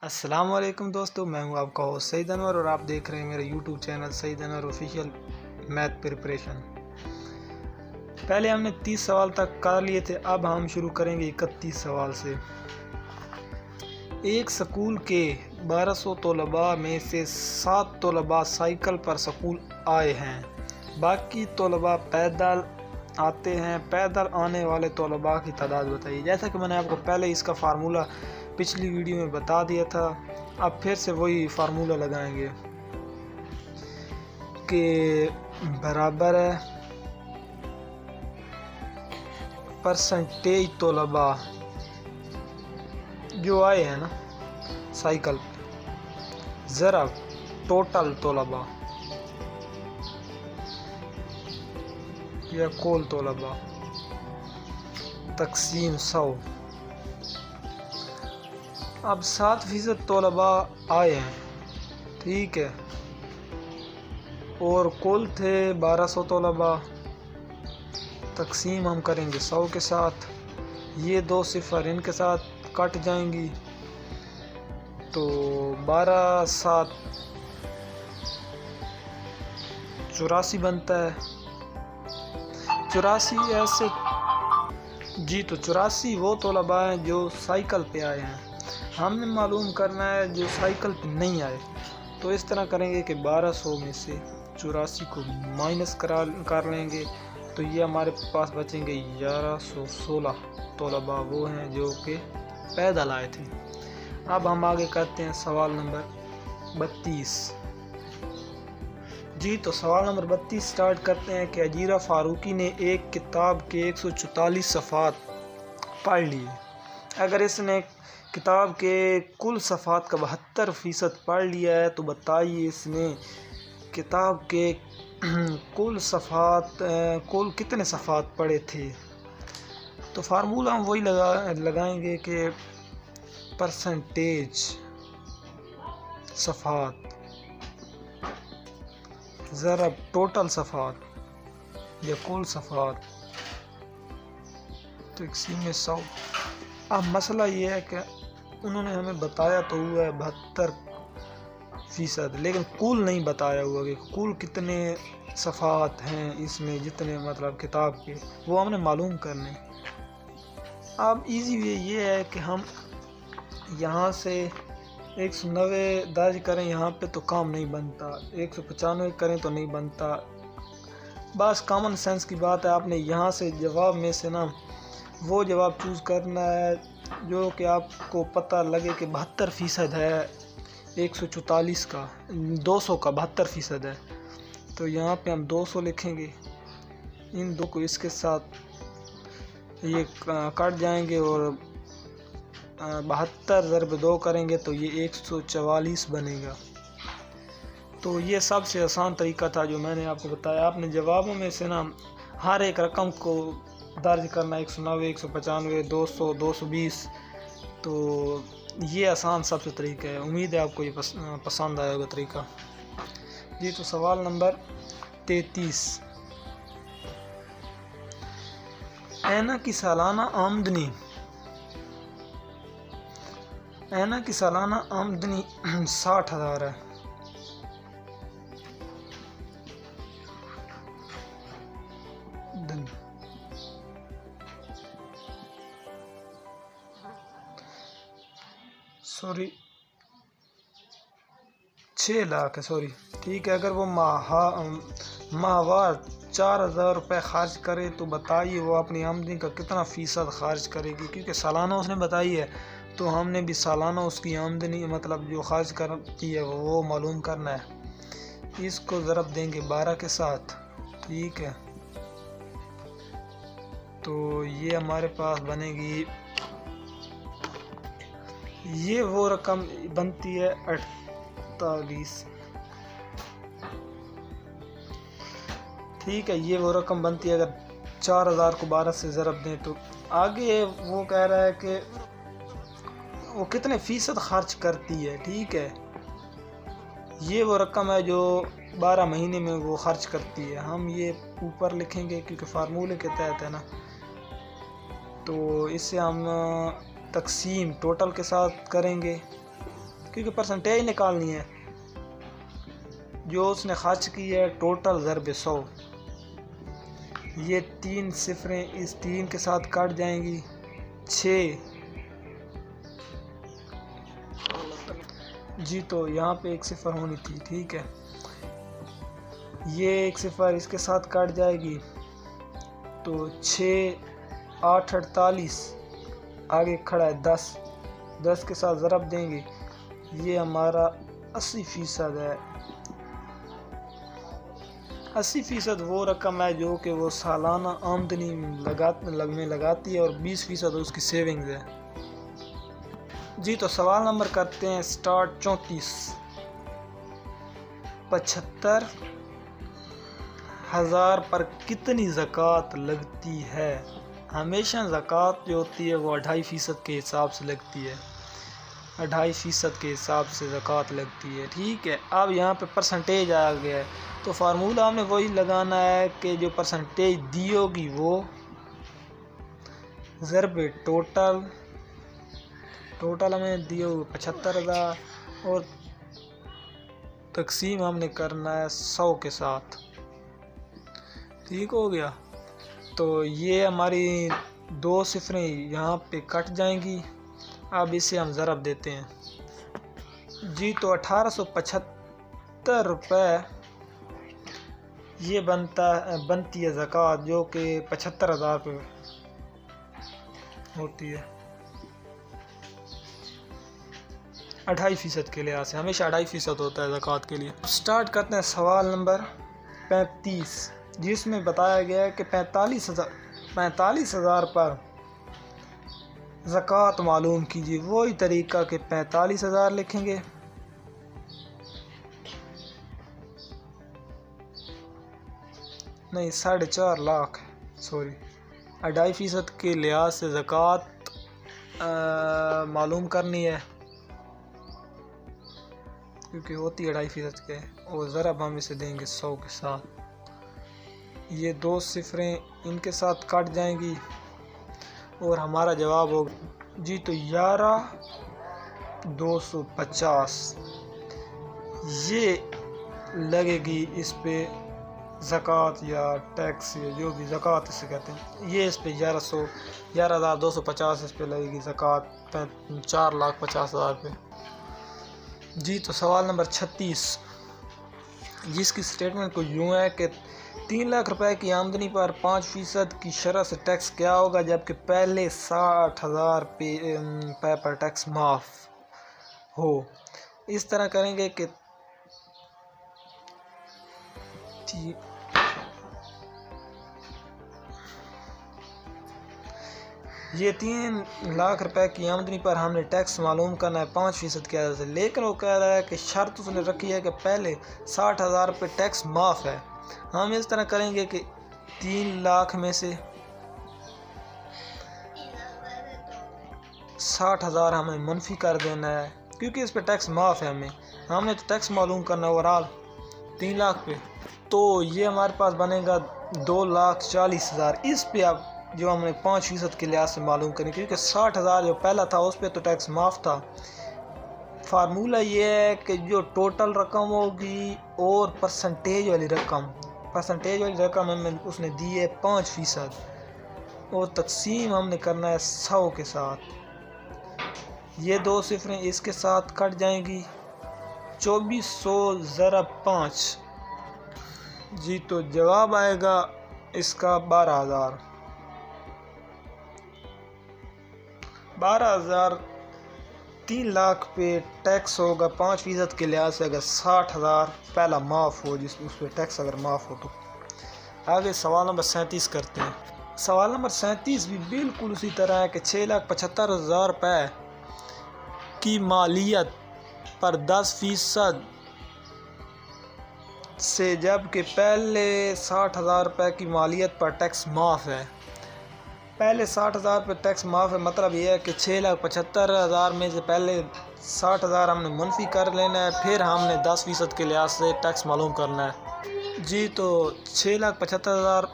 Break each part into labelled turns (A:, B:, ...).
A: السلام علیکم دوستو، میں ہوں آپ کا ہوسٹ سعید انور اور آپ دیکھ رہے ہیں میرا یوٹیوب چینل سعید انور آفیشیل میتھ پریپریشن۔ پہلے ہم نے 30 سوال تک کر لیے تھے، اب ہم شروع کریں گے 31 سوال سے۔ ایک سکول کے 1200 طلباء میں سے 7 طلباء سائیکل پر سکول آئے ہیں، باقی طلباء پیدل آتے ہیں۔ پیدل آنے والے طلباء کی تعداد بتائیے۔ جیسا کہ میں نے آپ کو پہلے اس کا فارمولہ پچھلی ویڈیو میں بتا دیا تھا، اب پھر سے وہی فارمولہ لگائیں گے کہ برابر ہے پرسنٹیج طلباء جو آئے ہیں نا سائیکل ضرب ٹوٹل طلباء یا کل طلباء تقسیم 100۔ اب 7% طلباء آئے ہیں، ٹھیک ہے، اور کل تھے 1200 طلباء، تقسیم ہم کریں گے 100 کے ساتھ۔ یہ 2 صفر ان کے ساتھ کٹ جائیں گی تو 12 7 84 بنتا ہے۔ 84 ایسے جی، تو 84 وہ طلباء ہیں جو سائیکل پہ آئے ہیں۔ ہم نے معلوم کرنا ہے جو سائیکل پہ نہیں آئے، تو اس طرح کریں گے کہ 1200 میں سے 84 کو مائنس کر لیں گے، تو یہ ہمارے پاس بچیں گے 1116 طلباء، وہ ہیں جو کہ پیدل آئے تھے۔ اب ہم آگے کرتے ہیں سوال نمبر 32۔ جی، تو سوال نمبر 32 سٹارٹ کرتے ہیں کہ اجیرہ فاروقی نے ایک کتاب کے 144 صفحات پڑھ لیے۔ اگر اس نے کتاب کے کل صفحات کا 72% پڑھ لیا ہے تو بتائیے اس نے کتاب کے کل کتنے صفحات پڑھے تھے۔ تو فارمولہ ہم وہی لگائیں گے کہ پرسنٹیج صفحات ضرب ٹوٹل صفحات یا کل صفحات تقسیم 100۔ اب مسئلہ یہ ہے کہ انہوں نے ہمیں بتایا تو ہوا ہے 72%، لیکن کل نہیں بتایا ہوا کہ کل کتنے صفحات ہیں اس میں، جتنے مطلب کتاب کے، وہ ہم نے معلوم کرنے۔ اب ایزی وے یہ ہے کہ ہم یہاں سے 190 درج کریں، یہاں پہ تو کام نہیں بنتا، 195 کریں تو نہیں بنتا، بس کامن سینس کی بات ہے۔ آپ نے یہاں سے جواب میں سے نا وہ جواب چوز کرنا ہے جو کہ آپ کو پتہ لگے کہ 72% ہے 144 کا، 200 کا 72% ہے، تو یہاں پہ ہم 200 لکھیں گے، ان دو کو اس کے ساتھ یہ کٹ جائیں گے اور 72 ضرب 2 کریں گے تو یہ 144 بنے گا۔ تو یہ سب سے آسان طریقہ تھا جو میں نے آپ کو بتایا۔ آپ نے جوابوں میں سے نا ہر ایک رقم کو درج کرنا، 190 195 200 220، تو یہ آسان سب سے طریقہ ہے۔ امید ہے آپ کو یہ پسند آئے گا طریقہ۔ جی، تو سوال نمبر 33۔ اینا کی سالانہ آمدنی 60,000 ہے۔ سوری 6 لاکھ ہے، سوری، ٹھیک ہے۔ اگر وہ ماہوار 4,000 روپے خرچ کرے تو بتائیے وہ اپنی آمدنی کا کتنا فیصد خرچ کرے گی، کیونکہ سالانہ اس نے بتائی ہے تو ہم نے بھی سالانہ اس کی آمدنی مطلب جو خرچ کرتی ہے وہ معلوم کرنا ہے۔ اس کو ضرب دیں گے 12 کے ساتھ، ٹھیک ہے، تو یہ ہمارے پاس بنے گی، یہ وہ رقم بنتی ہے 48، ٹھیک ہے، یہ وہ رقم بنتی ہے اگر 4,000 کو 12 سے ضرب دیں تو۔ آگے وہ کہہ رہا ہے کہ وہ کتنے فیصد خرچ کرتی ہے، ٹھیک ہے، یہ وہ رقم ہے جو 12 مہینے میں وہ خرچ کرتی ہے۔ ہم یہ اوپر لکھیں گے کیونکہ فارمولے کے تحت ہے نا، تو اس سے ہم تقسیم ٹوٹل کے ساتھ کریں گے کیونکہ پرسنٹیج نکالنی ہے جو اس نے خرچ کی ہے ٹوٹل ضرب 100. یہ 3 صفریں اس 3 کے ساتھ کٹ جائیں گی 6. جی تو یہاں پہ 1 صفر ہونی تھی. ٹھیک ہے, یہ 1 صفر اس کے ساتھ کٹ جائے گی تو 6 8 48. آگے کھڑا ہے 10 کے ساتھ ضرب دیں گے. یہ ہمارا 80% ہے. 80% وہ رقم ہے جو کہ وہ سالانہ آمدنی میں لگاتی ہے اور 20% اس کی سیونگز ہے. جی تو سوال نمبر کرتے ہیں سٹارٹ. 34. 75,000 پر کتنی زکوٰۃ لگتی ہے؟ ہمیشہ زکوٰۃ جو ہوتی ہے وہ 2.5% کے حساب سے لگتی ہے. 2.5% کے حساب سے زکوٰۃ لگتی ہے. ٹھیک ہے, اب یہاں پہ پرسنٹیج آ گیا ہے تو فارمولہ ہم نے وہی لگانا ہے کہ جو پرسنٹیج دی ہوگی وہ ضرب ٹوٹل ہمیں دی ہوگی 75,000 اور تقسیم ہم نے کرنا ہے 100 کے ساتھ. ٹھیک ہو گیا, تو یہ ہماری 2 صفریں یہاں پہ کٹ جائیں گی. اب اسے ہم ضرب دیتے ہیں. جی تو 1875 روپے یہ بنتی ہے زکوٰۃ جو کہ 75,000 پہ ہوتی ہے. 2.5% کے لحاظ سے ہمیشہ 2.5% ہوتا ہے زکوٰۃ کے لیے. سٹارٹ کرتے ہیں سوال نمبر 35 جس میں بتایا گیا ہے کہ 45,000 پر زکوٰۃ معلوم کیجیے. وہی طریقہ کہ 45,000 لکھیں گے, نہیں 4.5 لاکھ, سوری 2.5% کے لحاظ سے زکوٰۃ معلوم کرنی ہے کیونکہ ہوتی ہے 2.5% کے, اور ضرب ہم اسے دیں گے 100 کے ساتھ. یہ 2 صفریں ان کے ساتھ کٹ جائیں گی اور ہمارا جواب ہوگا جی تو 11,250. یہ لگے گی اس پہ زکوٰۃ یا ٹیکس یا جو بھی زکوٰۃ اسے کہتے ہیں. یہ اس پہ 11,250 اس پہ لگے گی زکوٰۃ 4,50,000 پہ. جی تو سوال نمبر 36 جس کی سٹیٹمنٹ کو یوں ہے کہ 3 لاکھ روپے کی آمدنی پر 5% کی شرح سے ٹیکس کیا ہوگا جبکہ پہلے 60,000 روپے پر ٹیکس معاف ہو. اس طرح کریں گے کہ یہ 3 لاکھ روپے کی آمدنی پر ہم نے ٹیکس معلوم کرنا ہے 5% کی عدد سے, لیکن وہ کہہ رہا ہے کہ شرط اس نے رکھی ہے کہ پہلے 60,000 روپے ٹیکس معاف ہے. ہم اس طرح کریں گے کہ 3 لاکھ میں سے 60,000 ہمیں منفی کر دینا ہے کیونکہ اس پہ ٹیکس معاف ہے. ہم نے تو ٹیکس معلوم کرنا ہے اوورال 3 لاکھ پہ, تو یہ ہمارے پاس بنے گا 2,40,000. اس پہ اب جو ہم نے 5% کے لحاظ سے معلوم کریں کیونکہ 60,000 جو پہلا تھا اس پہ تو ٹیکس معاف تھا. فارمولہ یہ ہے کہ جو ٹوٹل رقم ہوگی اور پرسنٹیج والی رقم ہمیں اس نے دی ہے 5% اور تقسیم ہم نے کرنا ہے 100 کے ساتھ. یہ 2 صفریں اس کے ساتھ کٹ جائیں گی 2400 ضرب 5. جی تو جواب آئے گا اس کا 12,000. 3 لاکھ پہ ٹیکس ہوگا 5% کے لحاظ سے اگر 60,000 پہلا معاف ہو, جس اس پہ ٹیکس اگر معاف ہو تو. آگے سوال نمبر 37 کرتے ہیں. سوال نمبر 37 بھی بالکل اسی طرح ہے کہ 6,75,000 روپے کی مالیت پر 10% سے جبکہ پہلے 60,000 روپے کی مالیت پر ٹیکس معاف ہے. پہلے 60,000 پہ ٹیکس معاف ہے, مطلب یہ ہے کہ 6,75,000 میں سے پہلے 60,000 ہم نے منفی کر لینا ہے, پھر ہم نے 10% کے لحاظ سے ٹیکس معلوم کرنا ہے. جی تو 6,75,000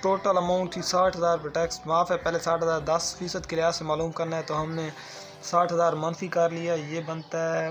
A: ٹوٹل اماؤنٹ تھی, 60,000 پہ ٹیکس معاف ہے, پہلے 60,000 10% کے لحاظ سے معلوم کرنا ہے تو ہم نے 60,000 منفی کر لیا. یہ بنتا ہے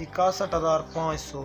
A: 61,500।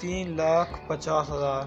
A: 3,50,000।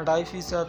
A: 2.5%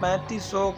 A: 3500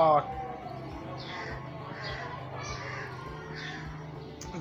A: 8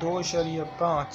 A: 2.5